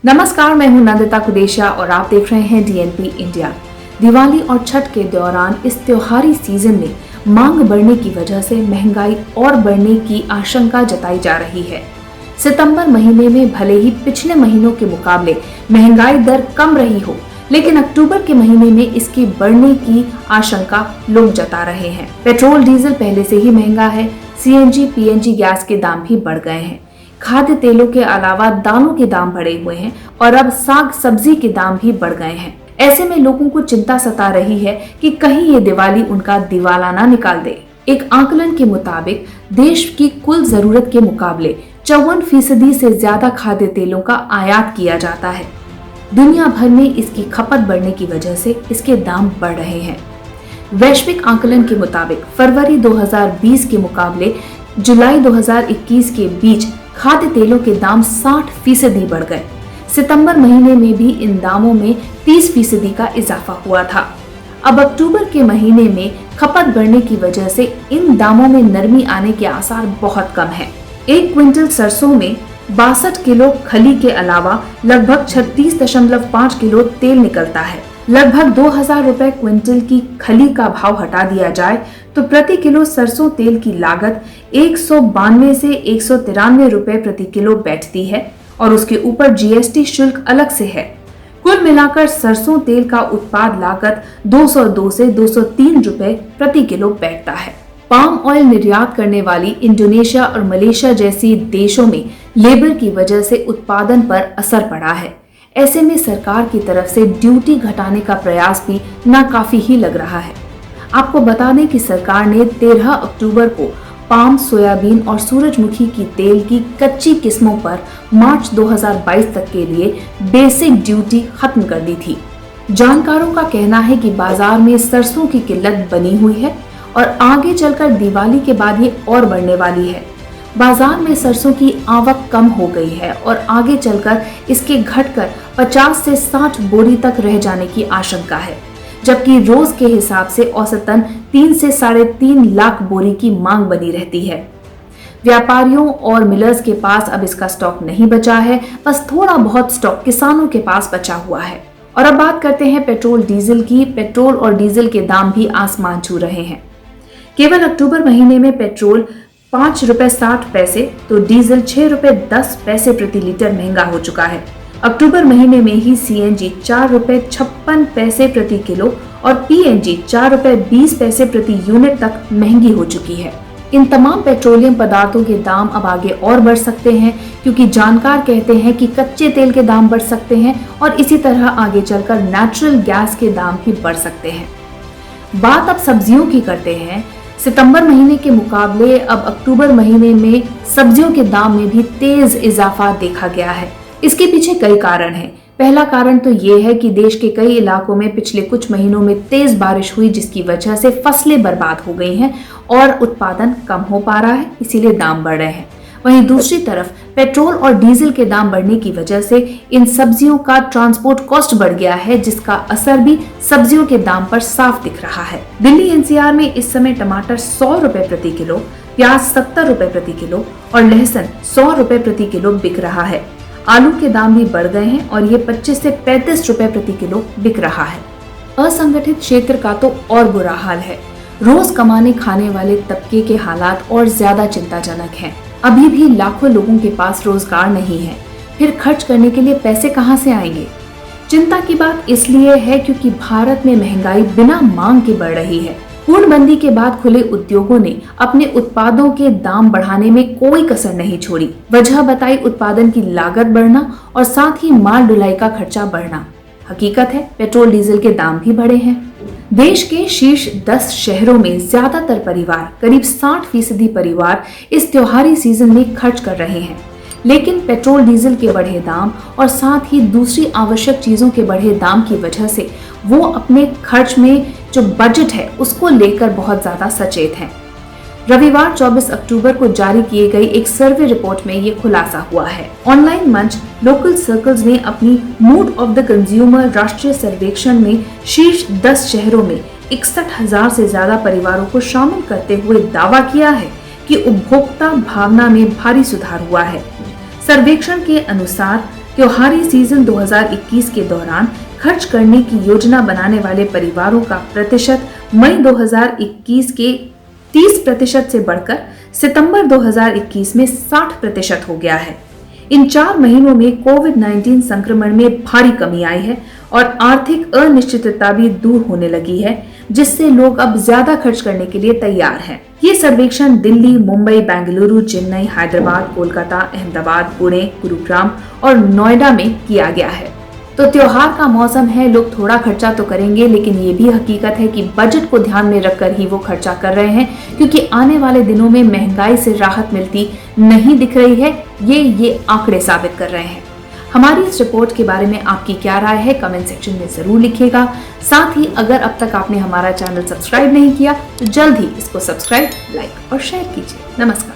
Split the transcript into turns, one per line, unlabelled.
नमस्कार, मैं हूं नंदिता कुदेशिया और आप देख रहे हैं डीएनपी इंडिया। दिवाली और छठ के दौरान इस त्योहारी सीजन में मांग बढ़ने की वजह से महंगाई और बढ़ने की आशंका जताई जा रही है। सितंबर महीने में भले ही पिछले महीनों के मुकाबले महंगाई दर कम रही हो, लेकिन अक्टूबर के महीने में इसकी बढ़ने की आशंका लोग जता रहे हैं। पेट्रोल डीजल पहले से ही महंगा है, सीएनजी पीएनजी गैस के दाम भी बढ़ गए हैं। खाद्य तेलों के अलावा दालों के दाम बढ़े हुए हैं और अब साग सब्जी के दाम भी बढ़ गए हैं। ऐसे में लोगों को चिंता सता रही है कि कहीं ये दिवाली उनका दिवाला ना निकाल दे। एक आकलन के मुताबिक देश की कुल जरूरत के मुकाबले 54% से ज्यादा खाद्य तेलों का आयात किया जाता है। दुनिया भर में इसकी खपत बढ़ने की वजह से इसके दाम बढ़ रहे हैं। वैश्विक आकलन के मुताबिक फरवरी 2020 के मुकाबले जुलाई 2021 के बीच खाद्य तेलों के दाम 60% बढ़ गए। सितंबर महीने में भी इन दामों में 30% का इजाफा हुआ था। अब अक्टूबर के महीने में खपत बढ़ने की वजह से इन दामों में नरमी आने के आसार बहुत कम है। 1 क्विंटल सरसों में 62 किलो खली के अलावा लगभग 36.5 किलो तेल निकलता है। लगभग 2000 रुपए क्विंटल की खली का भाव हटा दिया जाए तो प्रति किलो सरसों तेल की लागत 192 से 193 रुपए प्रति किलो बैठती है और उसके ऊपर जीएसटी शुल्क अलग से है। कुल मिलाकर सरसों तेल का उत्पाद लागत 202 से 203 रुपए प्रति किलो बैठता है। पाम ऑयल निर्यात करने वाली इंडोनेशिया और मलेशिया जैसी देशों में लेबर की वजह से उत्पादन पर असर पड़ा है। ऐसे में सरकार की तरफ से ड्यूटी घटाने का प्रयास भी नाकाफी ही लग रहा है। आपको बता दें कि सरकार ने 13 अक्टूबर को पाम, सोयाबीन और सूरजमुखी की तेल की कच्ची किस्मों पर मार्च 2022 तक के लिए बेसिक ड्यूटी खत्म कर दी थी। जानकारों का कहना है कि बाजार में सरसों की किल्लत बनी हुई है और आगे चलकर दिवाली के बाद ये और बढ़ने वाली है। बाजार में सरसों की आवक कम हो गई है और आगे चलकर इसके घटकर 50 से 60 बोरी तक रह जाने की आशंका है, जबकि रोज के हिसाब से औसतन 3 से 3.5 लाख बोरी की मांग बनी रहती है। व्यापारियों और मिलर्स के पास अब इसका स्टॉक नहीं बचा है, बस थोड़ा बहुत स्टॉक किसानों के पास बचा हुआ है। और अब बात करते हैं पेट्रोल डीजल की। पेट्रोल और डीजल के दाम भी आसमान छू रहे हैं। केवल अक्टूबर महीने में पेट्रोल 5 रुपए 60 पैसे तो डीजल 6 रुपए 10 पैसे प्रति लीटर महंगा हो चुका है। अक्टूबर महीने में ही सीएनजी 4 रुपए 56 पैसे प्रति किलो और पीएनजी 4 रुपए 20 पैसे प्रति यूनिट तक महंगी हो चुकी है। इन तमाम पेट्रोलियम पदार्थों के दाम अब आगे और बढ़ सकते हैं, क्योंकि जानकार कहते हैं कि कच्चे तेल के दाम बढ़ सकते हैं और इसी तरह आगे चलकर नेचुरल गैस के दाम भी बढ़ सकते हैं। बात अब सब्जियों की करते हैं। सितंबर महीने के मुकाबले अब अक्टूबर महीने में सब्जियों के दाम में भी तेज इजाफा देखा गया है। इसके पीछे कई कारण हैं। पहला कारण तो ये है कि देश के कई इलाकों में पिछले कुछ महीनों में तेज बारिश हुई, जिसकी वजह से फसलें बर्बाद हो गई हैं और उत्पादन कम हो पा रहा है, इसीलिए दाम बढ़ रहे हैं। वहीं दूसरी तरफ पेट्रोल और डीजल के दाम बढ़ने की वजह से इन सब्जियों का ट्रांसपोर्ट कॉस्ट बढ़ गया है, जिसका असर भी सब्जियों के दाम पर साफ दिख रहा है। दिल्ली एनसीआर में इस समय टमाटर 100 रुपए प्रति किलो, प्याज 70 रुपए प्रति किलो और लहसुन 100 रुपए प्रति किलो बिक रहा है। आलू के दाम भी बढ़ गए हैं और ये 25 से 35 रुपए प्रति किलो बिक रहा है। असंगठित क्षेत्र का तो और बुरा हाल है। रोज कमाने खाने वाले तबके के हालात और ज्यादा चिंताजनक हैं। अभी भी लाखों लोगों के पास रोजगार नहीं है, फिर खर्च करने के लिए पैसे कहां से आएंगे? चिंता की बात इसलिए है क्योंकि भारत में महंगाई बिना मांग के बढ़ रही है। पूर्णबंदी के बाद खुले उद्योगों ने अपने उत्पादों के दाम बढ़ाने में कोई कसर नहीं छोड़ी। वजह बताई उत्पादन की लागत बढ़ना और साथ ही माल ढुलाई का खर्चा बढ़ना। हकीकत है पेट्रोल डीजल के दाम भी बढ़े हैं। देश के शीर्ष 10 शहरों में ज्यादातर परिवार, करीब 60% परिवार इस त्योहारी सीजन में खर्च कर रहे हैं, लेकिन पेट्रोल डीजल के बढ़े दाम और साथ ही दूसरी आवश्यक चीजों के बढ़े दाम की वजह से वो अपने खर्च में जो बजट है उसको लेकर बहुत ज्यादा सचेत हैं। रविवार 24 अक्टूबर को जारी किए गई एक सर्वे रिपोर्ट में ये खुलासा हुआ है। ऑनलाइन मंच लोकल सर्कल्स ने अपनी मूड ऑफ द कंज्यूमर राष्ट्रीय सर्वेक्षण में शीर्ष 10 शहरों में 61,000 से ज्यादा परिवारों को शामिल करते हुए दावा किया है कि उपभोक्ता भावना में भारी सुधार हुआ है। सर्वेक्षण के अनुसार त्योहारी सीजन 2021 के दौरान खर्च करने की योजना बनाने वाले परिवारों का प्रतिशत मई 2021 के 30% से बढ़कर सितंबर 2021 में 60% हो गया है। इन 4 महीनों में कोविड-19 संक्रमण में भारी कमी आई है और आर्थिक अनिश्चितता भी दूर होने लगी है, जिससे लोग अब ज्यादा खर्च करने के लिए तैयार हैं। ये सर्वेक्षण दिल्ली, मुंबई, बेंगलुरु, चेन्नई, हैदराबाद, कोलकाता, अहमदाबाद, पुणे, गुरुग्राम और नोएडा में किया गया है। तो त्योहार का मौसम है, लोग थोड़ा खर्चा तो करेंगे, लेकिन ये भी हकीकत है कि बजट को ध्यान में रखकर ही वो खर्चा कर रहे हैं, क्योंकि आने वाले दिनों में महंगाई से राहत मिलती नहीं दिख रही है। ये आंकड़े साबित कर रहे हैं। हमारी इस रिपोर्ट के बारे में आपकी क्या राय है, कमेंट सेक्शन में जरूर लिखिएगा। साथ ही अगर अब तक आपने हमारा चैनल सब्सक्राइब नहीं किया तो जल्द ही इसको सब्सक्राइब, लाइक और शेयर कीजिए। नमस्कार।